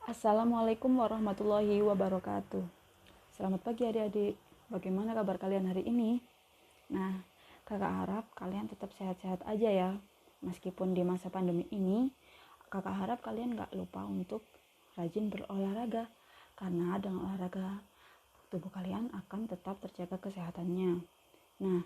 Assalamualaikum warahmatullahi wabarakatuh. Selamat pagi adik-adik. Bagaimana kabar kalian hari ini? Nah, kakak harap kalian tetap sehat-sehat aja ya. Meskipun di masa pandemi ini, kakak harap kalian gak lupa untuk rajin berolahraga. Karena dengan olahraga, tubuh kalian akan tetap terjaga kesehatannya. Nah,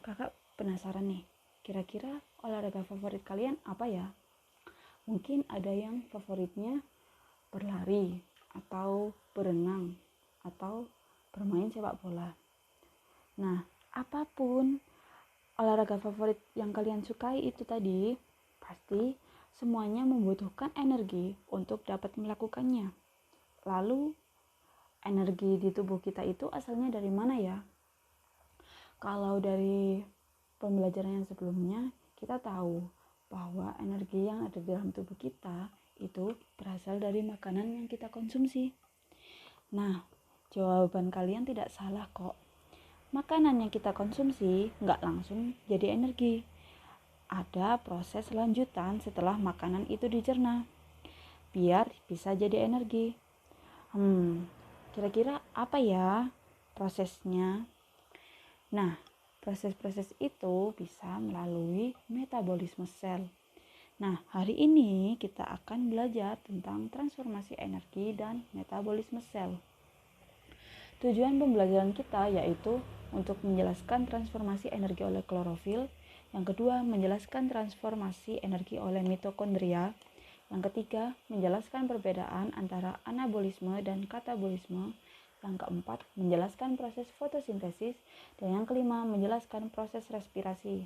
kakak penasaran nih, kira-kira olahraga favorit kalian apa ya? Mungkin ada yang favoritnya berlari, atau berenang, atau bermain sepak bola. Nah, apapun olahraga favorit yang kalian sukai itu tadi, pasti semuanya membutuhkan energi untuk dapat melakukannya. Lalu, energi di tubuh kita itu asalnya dari mana ya? Kalau dari pembelajaran yang sebelumnya, kita tahu bahwa energi yang ada di dalam tubuh kita itu berasal dari makanan yang kita konsumsi. Nah, jawaban kalian tidak salah kok. Makanan yang kita konsumsi nggak langsung jadi energi. Ada proses lanjutan setelah makanan itu dicerna, biar bisa jadi energi. Kira-kira apa ya prosesnya? Nah, proses-proses itu bisa melalui metabolisme sel. Nah, hari ini kita akan belajar tentang transformasi energi dan metabolisme sel. Tujuan pembelajaran kita yaitu untuk menjelaskan transformasi energi oleh klorofil, yang kedua menjelaskan transformasi energi oleh mitokondria, yang ketiga menjelaskan perbedaan antara anabolisme dan katabolisme, yang keempat menjelaskan proses fotosintesis, dan yang kelima menjelaskan proses respirasi.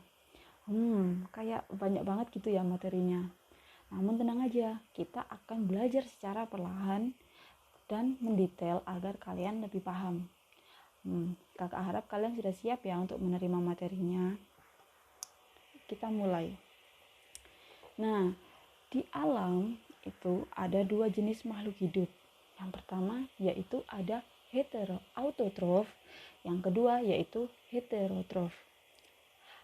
Kayak banyak banget gitu ya materinya. Namun tenang aja, kita akan belajar secara perlahan dan mendetail agar kalian lebih paham. Kakak harap kalian sudah siap ya untuk menerima materinya. Kita mulai. Nah, di alam itu ada dua jenis makhluk hidup. Yang pertama yaitu ada autotrof, yang kedua yaitu heterotrof.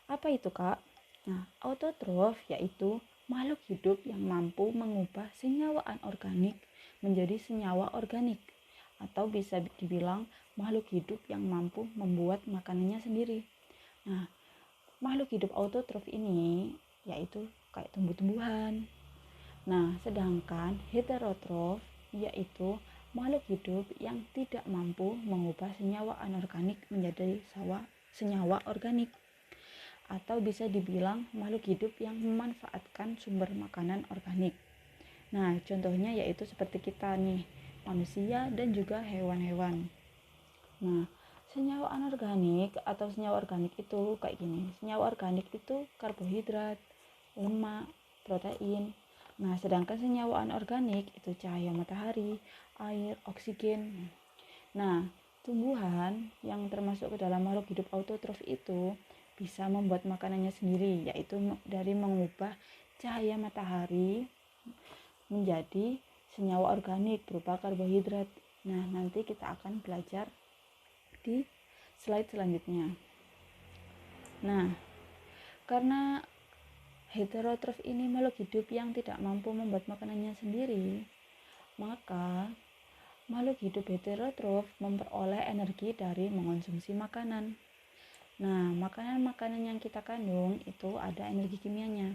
Apa itu, Kak? Nah, autotrof yaitu makhluk hidup yang mampu mengubah senyawa anorganik menjadi senyawa organik, atau bisa dibilang makhluk hidup yang mampu membuat makanannya sendiri. Nah, makhluk hidup autotrof ini yaitu kayak tumbuh-tumbuhan. Nah, sedangkan heterotrof yaitu makhluk hidup yang tidak mampu mengubah senyawa anorganik menjadi senyawa organik, atau bisa dibilang makhluk hidup yang memanfaatkan sumber makanan organik. Nah, contohnya yaitu seperti kita nih, manusia dan juga hewan-hewan. Nah, senyawa anorganik atau senyawa organik itu kayak gini. Senyawa organik itu karbohidrat, lemak, protein. Nah, sedangkan senyawa anorganik itu cahaya matahari, air, oksigen. Nah, tumbuhan yang termasuk ke dalam makhluk hidup autotrof itu bisa membuat makanannya sendiri, yaitu dari mengubah cahaya matahari menjadi senyawa organik berupa karbohidrat. Nah, nanti kita akan belajar di slide selanjutnya. Nah, karena heterotrof ini makhluk hidup yang tidak mampu membuat makanannya sendiri, maka makhluk hidup heterotrof memperoleh energi dari mengonsumsi makanan. Nah, makanan-makanan yang kita kandung itu ada energi kimianya,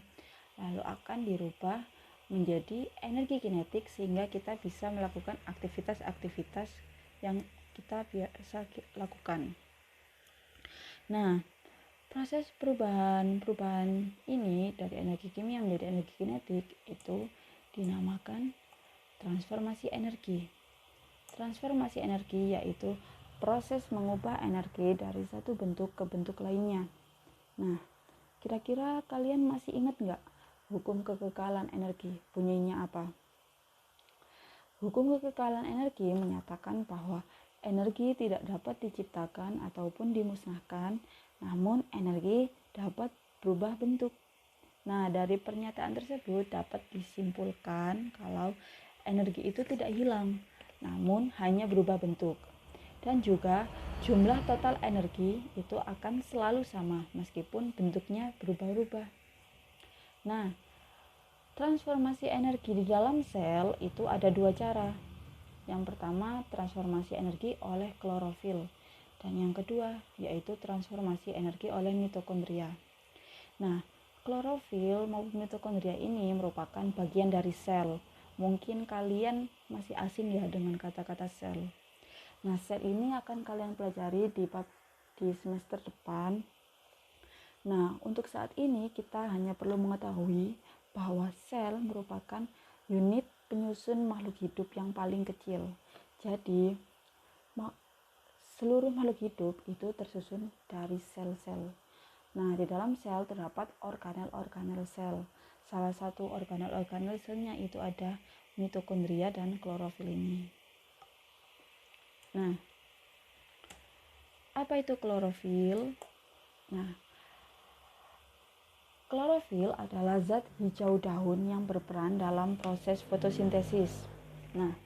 lalu akan dirubah menjadi energi kinetik sehingga kita bisa melakukan aktivitas-aktivitas yang kita biasa lakukan. Nah, proses perubahan ini dari energi kimia menjadi energi kinetik itu dinamakan transformasi energi. Transformasi energi yaitu proses mengubah energi dari satu bentuk ke bentuk lainnya. Nah, kira-kira kalian masih ingat nggak hukum kekekalan energi? Bunyinya apa? Hukum kekekalan energi menyatakan bahwa energi tidak dapat diciptakan ataupun dimusnahkan, namun energi dapat berubah bentuk. Nah, dari pernyataan tersebut dapat disimpulkan kalau energi itu tidak hilang, namun hanya berubah bentuk. Dan juga jumlah total energi itu akan selalu sama meskipun bentuknya berubah-ubah. Nah, Transformasi energi di dalam sel itu ada dua cara. Yang pertama, transformasi energi oleh klorofil, dan yang kedua yaitu transformasi energi oleh mitokondria. Nah, klorofil maupun mitokondria ini merupakan bagian dari sel. Mungkin kalian masih asing ya dengan kata-kata sel. Nah, sel ini akan kalian pelajari di semester depan. Nah, untuk saat ini kita hanya perlu mengetahui bahwa sel merupakan unit penyusun makhluk hidup yang paling kecil. Jadi, seluruh makhluk hidup itu tersusun dari sel-sel. Nah, di dalam sel terdapat organel-organel sel. Salah satu organel-organel selnya itu ada mitokondria dan klorofil ini. Nah, apa itu klorofil? Nah, klorofil adalah zat hijau daun yang berperan dalam proses fotosintesis. Nah,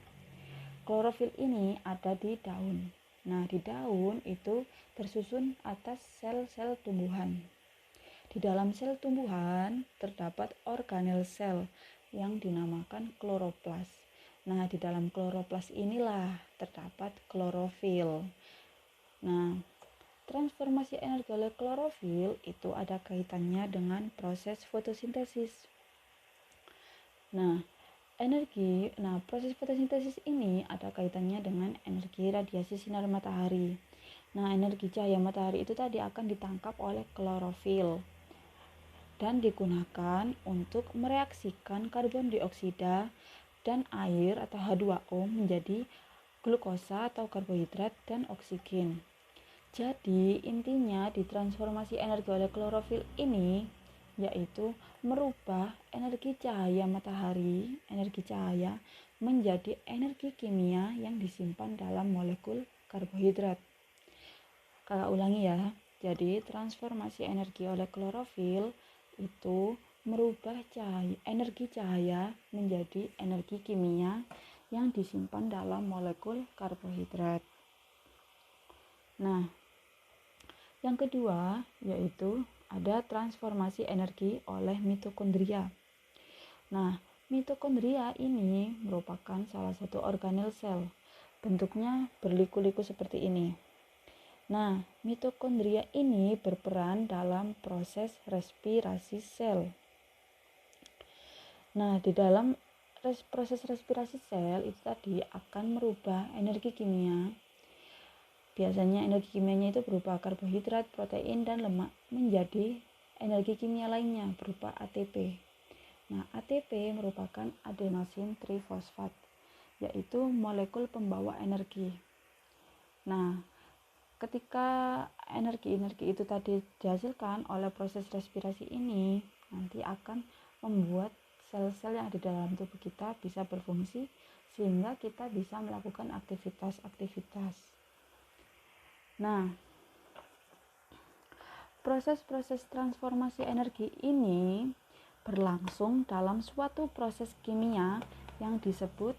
klorofil ini ada di daun. Nah, di daun itu tersusun atas sel-sel tumbuhan. Di dalam sel tumbuhan terdapat organel sel yang dinamakan kloroplas. Nah, di dalam kloroplas inilah terdapat klorofil. Nah, transformasi energi oleh klorofil itu ada kaitannya dengan proses fotosintesis. Proses fotosintesis ini ada kaitannya dengan energi radiasi sinar matahari. Nah, energi cahaya matahari itu tadi akan ditangkap oleh klorofil dan digunakan untuk mereaksikan karbon dioksida dan air atau H2O menjadi glukosa atau karbohidrat dan oksigen. Jadi, intinya di transformasi energi oleh klorofil ini yaitu merubah energi cahaya matahari, energi cahaya menjadi energi kimia yang disimpan dalam molekul karbohidrat. Kakak ulangi ya. Jadi, transformasi energi oleh klorofil itu merubah energi cahaya menjadi energi kimia yang disimpan dalam molekul karbohidrat. Nah, yang kedua yaitu ada transformasi energi oleh mitokondria. Nah, mitokondria ini merupakan salah satu organel sel. Bentuknya berliku-liku seperti ini. Nah, mitokondria ini berperan dalam proses respirasi sel. Nah, di dalam proses respirasi sel itu tadi akan merubah energi kimia. Biasanya energi kimianya itu berupa karbohidrat, protein, dan lemak menjadi energi kimia lainnya berupa ATP. Nah, ATP merupakan adenosin trifosfat, yaitu molekul pembawa energi. Nah, ketika energi-energi itu tadi dihasilkan oleh proses respirasi ini, nanti akan membuat sel-sel yang ada di dalam tubuh kita bisa berfungsi sehingga kita bisa melakukan aktivitas-aktivitas. Nah, proses-proses transformasi energi ini berlangsung dalam suatu proses kimia yang disebut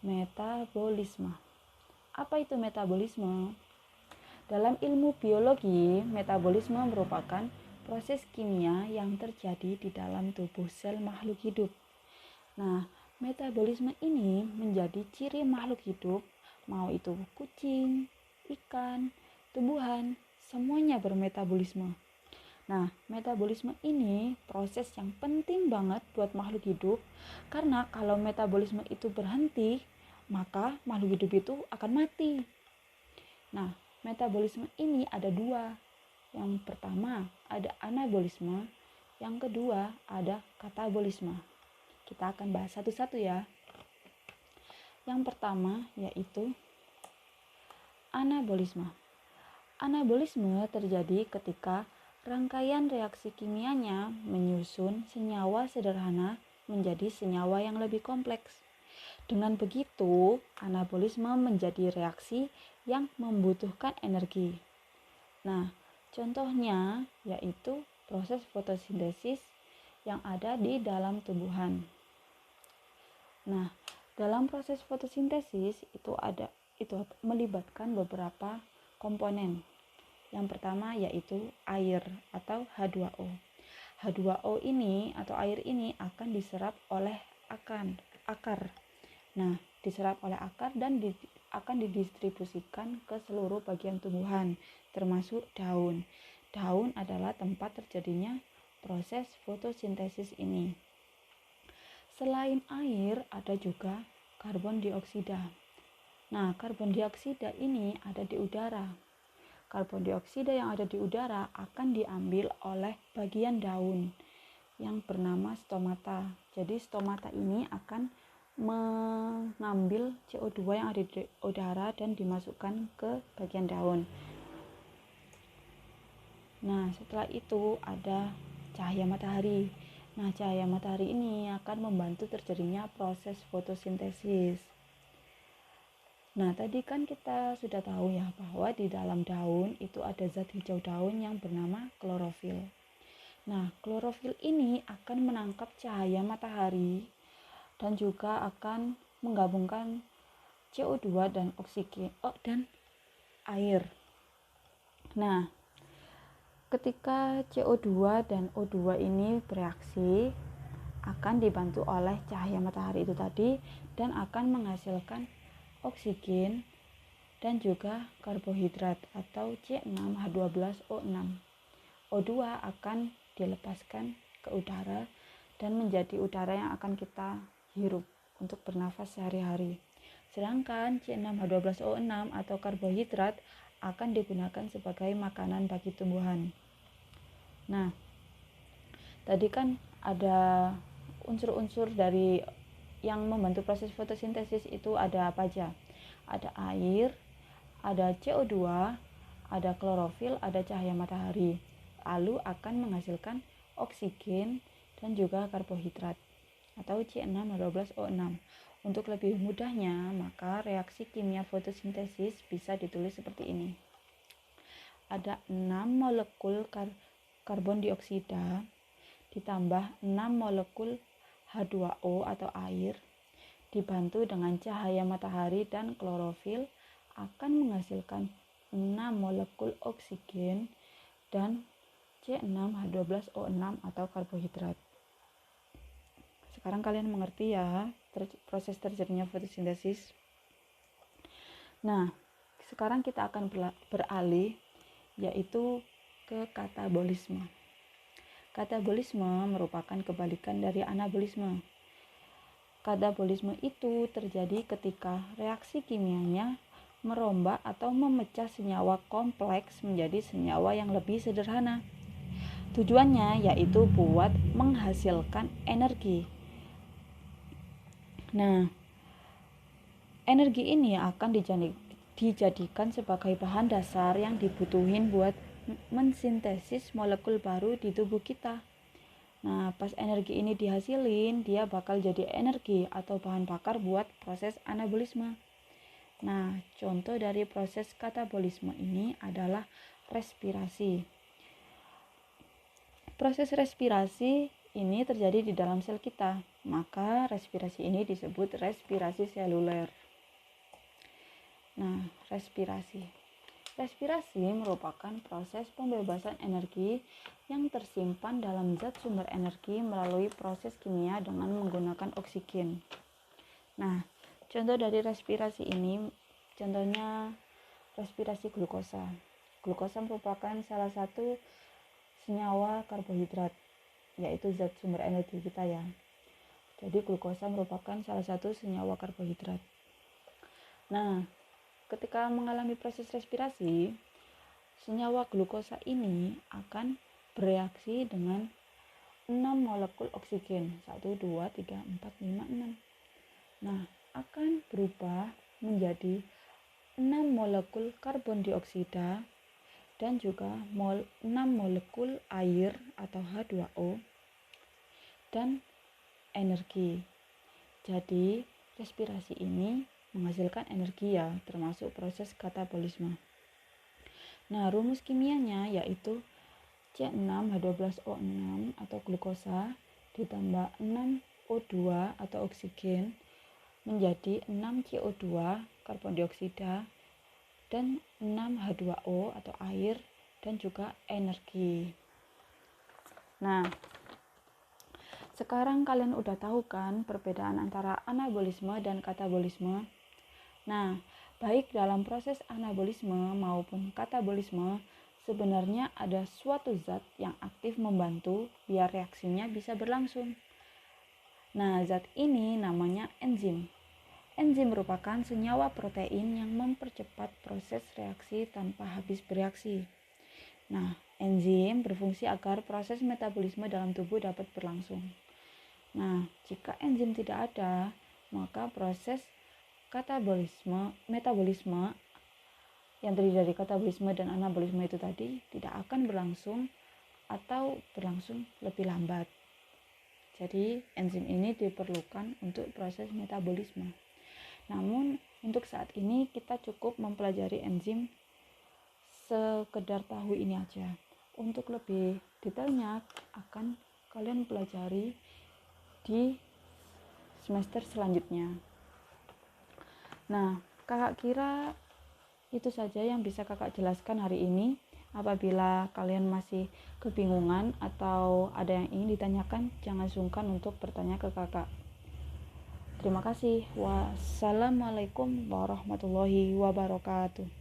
metabolisme. Apa itu metabolisme? Dalam ilmu biologi, metabolisme merupakan proses kimia yang terjadi di dalam tubuh sel makhluk hidup. Nah, metabolisme ini menjadi ciri makhluk hidup, mau itu kucing, ikan, tumbuhan, semuanya bermetabolisme. Nah, metabolisme ini proses yang penting banget buat makhluk hidup, karena kalau metabolisme itu berhenti, maka makhluk hidup itu akan mati. Nah, metabolisme ini ada dua. Yang pertama ada anabolisme, yang kedua ada katabolisme. Kita akan bahas satu-satu ya. Yang pertama yaitu anabolisme. Anabolisme terjadi ketika rangkaian reaksi kimianya menyusun senyawa sederhana menjadi senyawa yang lebih kompleks. Dengan begitu, anabolisme menjadi reaksi yang membutuhkan energi. Nah, contohnya yaitu proses fotosintesis yang ada di dalam tumbuhan. Nah, dalam proses fotosintesis itu melibatkan beberapa komponen. Yang pertama yaitu air atau H2O. H2O ini atau air ini akan diserap oleh akar. Nah, diserap oleh akar dan akan didistribusikan ke seluruh bagian tumbuhan, termasuk daun. Daun adalah tempat terjadinya proses fotosintesis ini. Selain air, ada juga karbon dioksida. Nah, karbon dioksida ini ada di udara. Karbon dioksida yang ada di udara akan diambil oleh bagian daun yang bernama stomata. Jadi stomata ini akan mengambil CO2 yang ada di udara dan dimasukkan ke bagian daun. Nah, setelah itu ada cahaya matahari. Nah, cahaya matahari ini akan membantu terjadinya proses fotosintesis. Nah, tadi kan kita sudah tahu ya bahwa di dalam daun itu ada zat hijau daun yang bernama klorofil. Nah, klorofil ini akan menangkap cahaya matahari dan juga akan menggabungkan CO2 dan oksigen dan air. Nah, ketika CO2 dan O2 ini bereaksi, akan dibantu oleh cahaya matahari itu tadi dan akan menghasilkan oksigen dan juga karbohidrat atau C6H12O6. O2 akan dilepaskan ke udara dan menjadi udara yang akan kita hirup untuk bernafas sehari-hari. Sedangkan C6H12O6 atau karbohidrat akan digunakan sebagai makanan bagi tumbuhan. Nah, tadi kan ada unsur-unsur dari yang membantu proses fotosintesis itu ada apa aja? Ada air, ada CO2, ada klorofil, ada cahaya matahari. Lalu akan menghasilkan oksigen dan juga karbohidrat atau C6H12O6. Untuk lebih mudahnya, maka reaksi kimia fotosintesis bisa ditulis seperti ini. Ada 6 molekul karbon dioksida ditambah 6 molekul H2O atau air dibantu dengan cahaya matahari dan klorofil akan menghasilkan 6 molekul oksigen dan C6H12O6 atau karbohidrat. Sekarang kalian mengerti ya proses terjadinya fotosintesis. Nah, sekarang kita akan beralih yaitu ke katabolisme. Katabolisme merupakan kebalikan dari anabolisme. Katabolisme itu terjadi ketika reaksi kimianya merombak atau memecah senyawa kompleks menjadi senyawa yang lebih sederhana. Tujuannya yaitu buat menghasilkan energi. Nah, energi ini akan dijadikan sebagai bahan dasar yang dibutuhin buat mensintesis molekul baru di tubuh kita. Nah, pas energi ini dihasilin, dia bakal jadi energi atau bahan bakar buat proses anabolisme. Nah, contoh dari proses katabolisme ini adalah respirasi. Proses respirasi ini terjadi di dalam sel kita, maka respirasi ini disebut respirasi seluler. Nah, Respirasi merupakan proses pembebasan energi yang tersimpan dalam zat sumber energi melalui proses kimia dengan menggunakan oksigen. Nah, contoh dari respirasi ini, contohnya respirasi glukosa. Glukosa merupakan salah satu senyawa karbohidrat, yaitu zat sumber energi kita ya. Jadi glukosa merupakan salah satu senyawa karbohidrat. Nah, ketika mengalami proses respirasi, senyawa glukosa ini akan bereaksi dengan 6 molekul oksigen. 1, 2, 3, 4, 5, 6. Nah, akan berubah menjadi 6 molekul karbon dioksida dan juga 6 molekul air atau H2O dan energi. Jadi, respirasi ini menghasilkan energi ya, termasuk proses katabolisme. Nah, rumus kimianya yaitu C6H12O6 atau glukosa ditambah 6 O2 atau oksigen menjadi 6 CO2 karbon dioksida dan 6 H2O atau air dan juga energi. Nah, sekarang kalian udah tahu kan perbedaan antara anabolisme dan katabolisme. Nah, baik dalam proses anabolisme maupun katabolisme, sebenarnya ada suatu zat yang aktif membantu biar reaksinya bisa berlangsung. Nah, zat ini namanya enzim. Enzim merupakan senyawa protein yang mempercepat proses reaksi tanpa habis bereaksi. Nah, enzim berfungsi agar proses metabolisme dalam tubuh dapat berlangsung. Nah, jika enzim tidak ada, maka proses metabolisme yang terdiri dari katabolisme dan anabolisme itu tadi tidak akan berlangsung atau berlangsung lebih lambat. Jadi, enzim ini diperlukan untuk proses metabolisme. Namun, untuk saat ini kita cukup mempelajari enzim sekedar tahu ini aja. Untuk lebih detailnya akan kalian pelajari di semester selanjutnya. Nah, kakak kira itu saja yang bisa kakak jelaskan hari ini. Apabila kalian masih kebingungan atau ada yang ingin ditanyakan, jangan sungkan untuk bertanya ke kakak. Terima kasih. Wassalamualaikum warahmatullahi wabarakatuh.